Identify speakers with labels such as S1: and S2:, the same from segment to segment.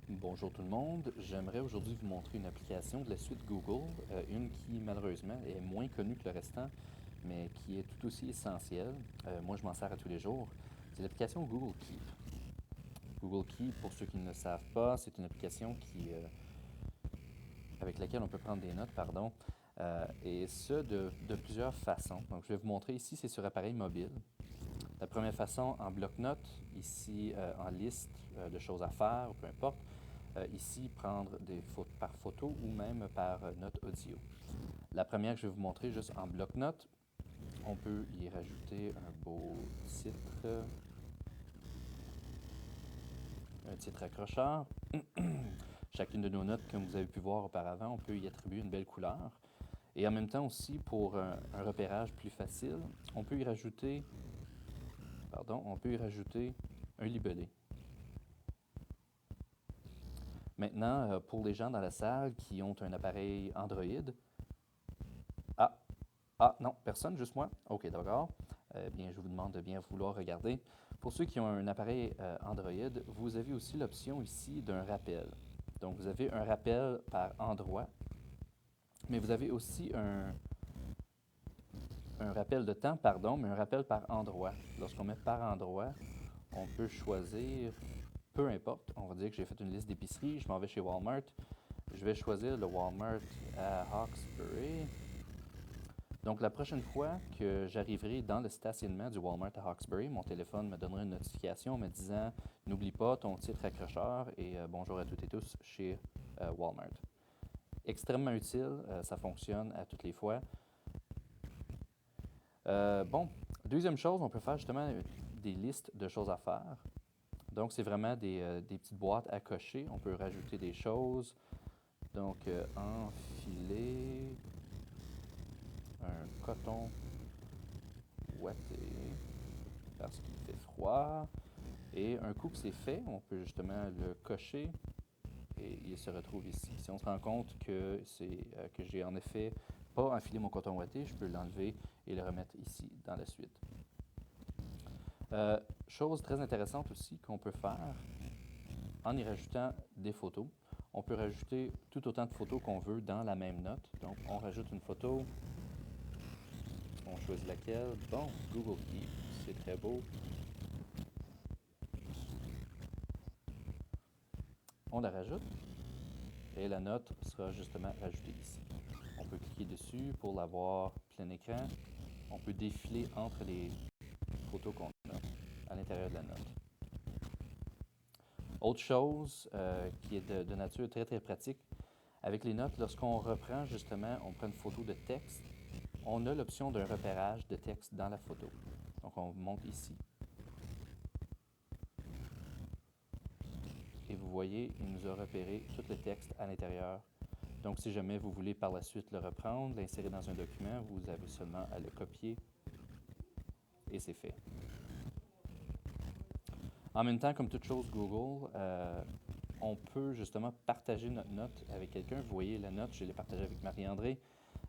S1: Bonjour tout le monde, j'aimerais aujourd'hui vous montrer une application de la suite Google, une qui malheureusement est moins connue que le restant, mais qui est tout aussi essentielle. Moi je m'en sers à tous les jours. C'est l'application Google Keep. Google Keep, pour ceux qui ne le savent pas, c'est une application avec laquelle on peut prendre des notes, pardon, et ce de plusieurs façons. Donc je vais vous montrer ici, c'est sur appareil mobile. La première façon en bloc-notes, ici en liste de choses à faire, peu importe. Ici, prendre des photos par photo ou même par note audio. La première que je vais vous montrer juste en bloc-notes, on peut y rajouter un beau titre, un titre accrocheur. Chacune de nos notes, comme vous avez pu voir auparavant, on peut y attribuer une belle couleur. Et en même temps aussi, pour un repérage plus facile, on peut y rajouter, un libellé. Maintenant, pour les gens dans la salle qui ont un appareil Android, ah, non, personne, juste moi? OK, d'accord. Bien, je vous demande de bien vouloir regarder. Pour ceux qui ont un appareil Android, vous avez aussi l'option ici d'un rappel. Donc, vous avez un rappel par endroit, mais vous avez aussi un rappel de temps, pardon, mais un rappel par endroit. Lorsqu'on met par endroit, on peut choisir, peu importe, on va dire que j'ai fait une liste d'épiceries, je m'en vais chez Walmart, je vais choisir le Walmart à Hawkesbury. Donc, la prochaine fois que j'arriverai dans le stationnement du Walmart à Hawkesbury, mon téléphone me donnera une notification me disant « N'oublie pas ton titre accrocheur et bonjour à toutes et tous chez Walmart ». Extrêmement utile, ça fonctionne à toutes les fois. Bon, deuxième chose, on peut faire justement des listes de choses à faire. Donc, c'est vraiment des petites boîtes à cocher. On peut rajouter des choses. Donc, enfiler un coton ouaté parce qu'il fait froid. Et un coup que c'est fait, on peut justement le cocher et il se retrouve ici. Si on se rend compte que que j'ai en effet pas enfilé mon coton ouaté, je peux l'enlever et le remettre ici dans la suite. Chose très intéressante aussi qu'on peut faire en y rajoutant des photos. On peut rajouter tout autant de photos qu'on veut dans la même note. Donc, on rajoute une photo. On choisit laquelle. Bon, Google Keep, c'est très beau. On la rajoute et la note sera justement rajoutée ici. On peut cliquer dessus pour la voir plein écran. On peut défiler entre les photos qu'on a à l'intérieur de la note. Autre chose qui est de nature très très pratique, avec les notes, lorsqu'on reprend justement, on prend une photo de texte, on a l'option d'un repérage de texte dans la photo. Donc on monte ici. Et vous voyez, il nous a repéré tout le texte à l'intérieur. Donc si jamais vous voulez par la suite le reprendre, l'insérer dans un document, vous avez seulement à le copier et c'est fait. En même temps, comme toute chose Google, on peut justement partager notre note avec quelqu'un. Vous voyez la note, je l'ai partagée avec Marie-André.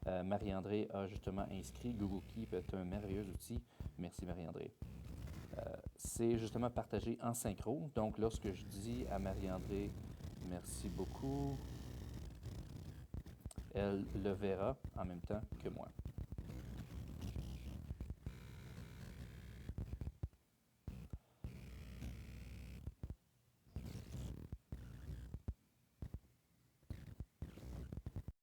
S1: Marie-André a justement inscrit Google Keep est un merveilleux outil. Merci Marie-André. C'est justement partagé en synchro. Donc lorsque je dis à Marie-André merci beaucoup, elle le verra en même temps que moi.